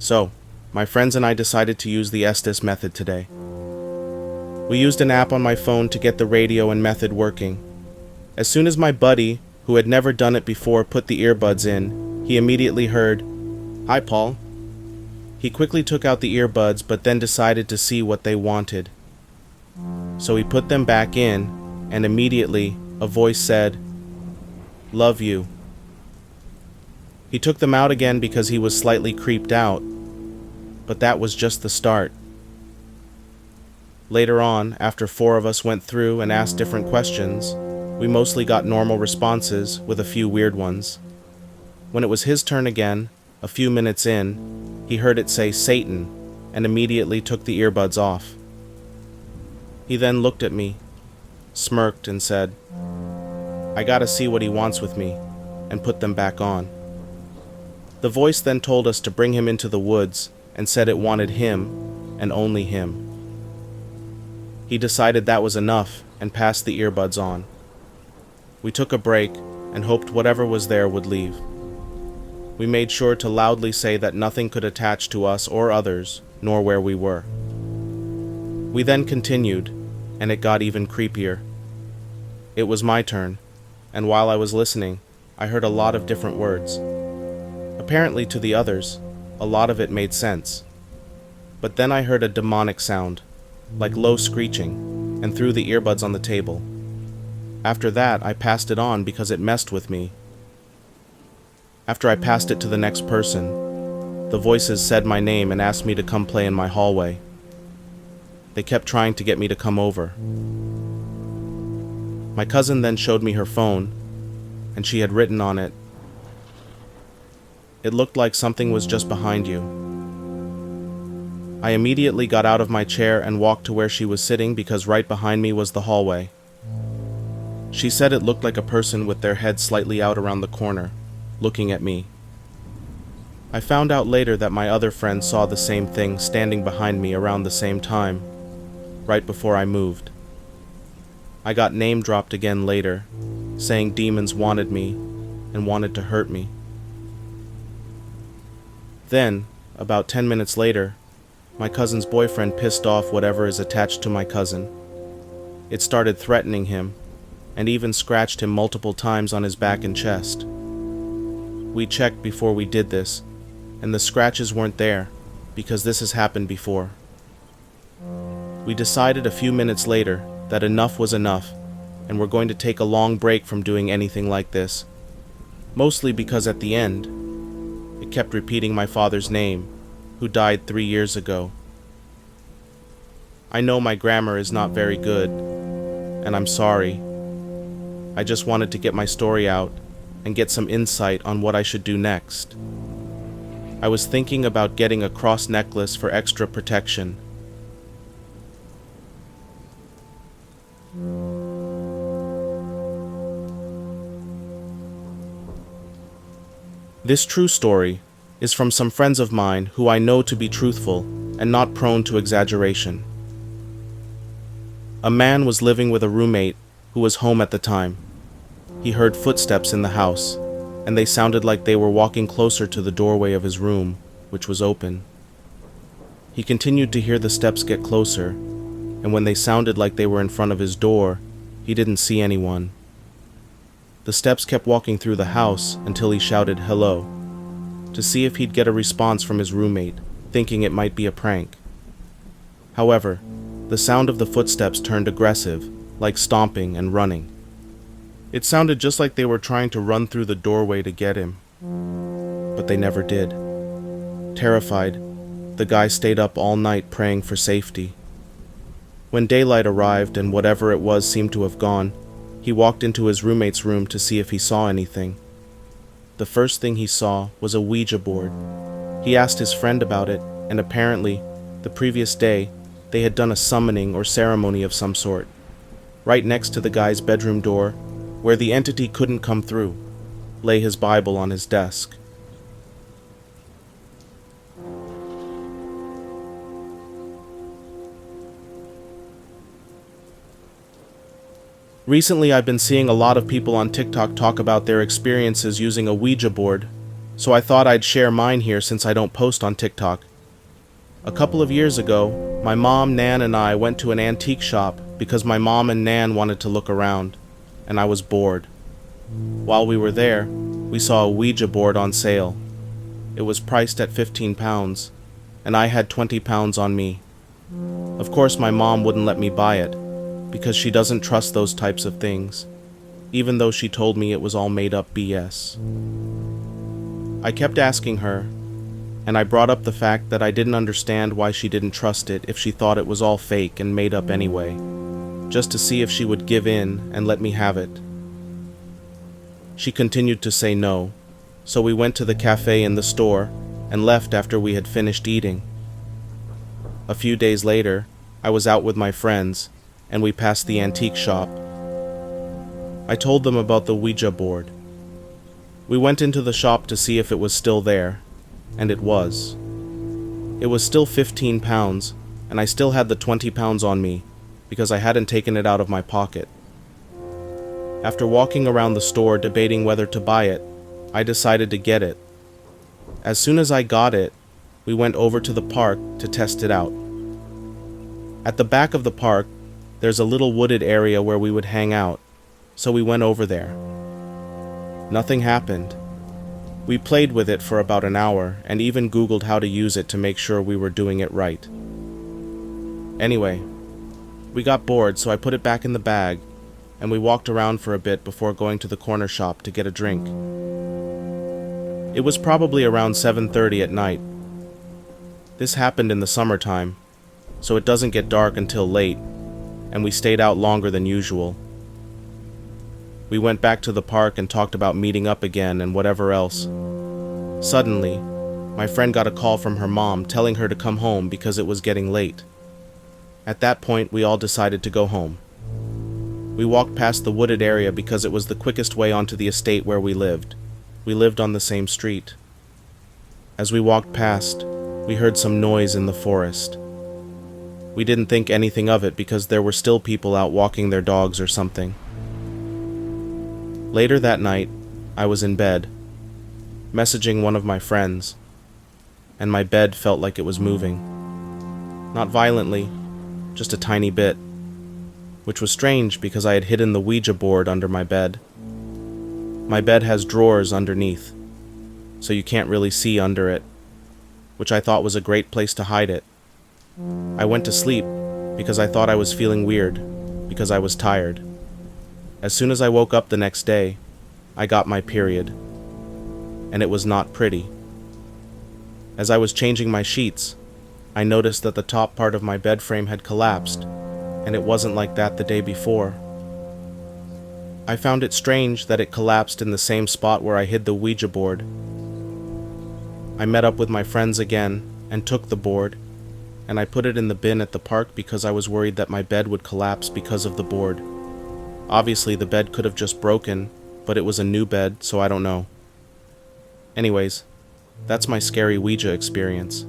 So, my friends and I decided to use the Estes method today. We used an app on my phone to get the radio and method working. As soon as my buddy, who had never done it before, put the earbuds in, he immediately heard, "Hi, Paul." He quickly took out the earbuds but then decided to see what they wanted. So he put them back in, and immediately a voice said, "Love you." He took them out again because he was slightly creeped out, but that was just the start. Later on, after 4 of us went through and asked different questions, we mostly got normal responses with a few weird ones. When it was his turn again, a few minutes in, he heard it say Satan and immediately took the earbuds off. He then looked at me, smirked, and said, "I gotta see what he wants with me," and put them back on. The voice then told us to bring him into the woods and said it wanted him and only him. He decided that was enough and passed the earbuds on. We took a break and hoped whatever was there would leave. We made sure to loudly say that nothing could attach to us or others, nor where we were. We then continued, and it got even creepier. It was my turn, and while I was listening, I heard a lot of different words. Apparently to the others, a lot of it made sense. But then I heard a demonic sound, like low screeching, and threw the earbuds on the table. After that, I passed it on because it messed with me. After I passed it to the next person, the voices said my name and asked me to come play in my hallway. They kept trying to get me to come over. My cousin then showed me her phone, and she had written on it, "It looked like something was just behind you." I immediately got out of my chair and walked to where she was sitting because right behind me was the hallway. She said it looked like a person with their head slightly out around the corner, looking at me. I found out later that my other friend saw the same thing standing behind me around the same time, right before I moved. I got name dropped again later, saying demons wanted me and wanted to hurt me. Then, about 10 minutes later, my cousin's boyfriend pissed off whatever is attached to my cousin. It started threatening him, and even scratched him multiple times on his back and chest. We checked before we did this, and the scratches weren't there, because this has happened before. We decided a few minutes later that enough was enough, and we're going to take a long break from doing anything like this, mostly because at the end, it kept repeating my father's name, who died 3 years ago. I know my grammar is not very good, and I'm sorry. I just wanted to get my story out and get some insight on what I should do next. I was thinking about getting a cross necklace for extra protection. This true story is from some friends of mine who I know to be truthful and not prone to exaggeration. A man was living with a roommate who was home at the time. He heard footsteps in the house, and they sounded like they were walking closer to the doorway of his room, which was open. He continued to hear the steps get closer, and when they sounded like they were in front of his door, he didn't see anyone. The steps kept walking through the house until he shouted "hello," to see if he'd get a response from his roommate, thinking it might be a prank. However, the sound of the footsteps turned aggressive, like stomping and running. It sounded just like they were trying to run through the doorway to get him, but they never did. Terrified, the guy stayed up all night praying for safety. When daylight arrived and whatever it was seemed to have gone, he walked into his roommate's room to see if he saw anything. The first thing he saw was a Ouija board. He asked his friend about it, and apparently, the previous day, they had done a summoning or ceremony of some sort. Right next to the guy's bedroom door, where the entity couldn't come through, lay his Bible on his desk. Recently, I've been seeing a lot of people on TikTok talk about their experiences using a Ouija board, so I thought I'd share mine here since I don't post on TikTok. A couple of years ago, my mom, Nan, and I went to an antique shop because my mom and Nan wanted to look around, and I was bored. While we were there, we saw a Ouija board on sale. It was priced at £15, and I had £20 on me. Of course, my mom wouldn't let me buy it, because she doesn't trust those types of things, even though she told me it was all made-up BS. I kept asking her, and I brought up the fact that I didn't understand why she didn't trust it if she thought it was all fake and made up anyway, just to see if she would give in and let me have it. She continued to say no, so we went to the cafe in the store and left after we had finished eating. A few days later, I was out with my friends, and we passed the antique shop. I told them about the Ouija board. We went into the shop to see if it was still there, and it was. It was still £15, and I still had the £20 on me, because I hadn't taken it out of my pocket. After walking around the store debating whether to buy it, I decided to get it. As soon as I got it, we went over to the park to test it out. At the back of the park, there's a little wooded area where we would hang out, so we went over there. Nothing happened. We played with it for about an hour and even Googled how to use it to make sure we were doing it right. Anyway, we got bored, so I put it back in the bag, and we walked around for a bit before going to the corner shop to get a drink. It was probably around 7:30 at night. This happened in the summertime, so it doesn't get dark until late, and we stayed out longer than usual. We went back to the park and talked about meeting up again and whatever else. Suddenly, my friend got a call from her mom telling her to come home because it was getting late. At that point, we all decided to go home. We walked past the wooded area because it was the quickest way onto the estate where we lived. We lived on the same street. As we walked past, we heard some noise in the forest. We didn't think anything of it because there were still people out walking their dogs or something. Later that night, I was in bed, messaging one of my friends, and my bed felt like it was moving. Not violently, just a tiny bit, which was strange because I had hidden the Ouija board under my bed. My bed has drawers underneath, so you can't really see under it, which I thought was a great place to hide it. I went to sleep because I thought I was feeling weird, because I was tired. As soon as I woke up the next day, I got my period, and it was not pretty. As I was changing my sheets, I noticed that the top part of my bed frame had collapsed, and it wasn't like that the day before. I found it strange that it collapsed in the same spot where I hid the Ouija board. I met up with my friends again and took the board, and I put it in the bin at the park because I was worried that my bed would collapse because of the board. Obviously, the bed could have just broken, but it was a new bed, so I don't know. Anyways, that's my scary Ouija experience.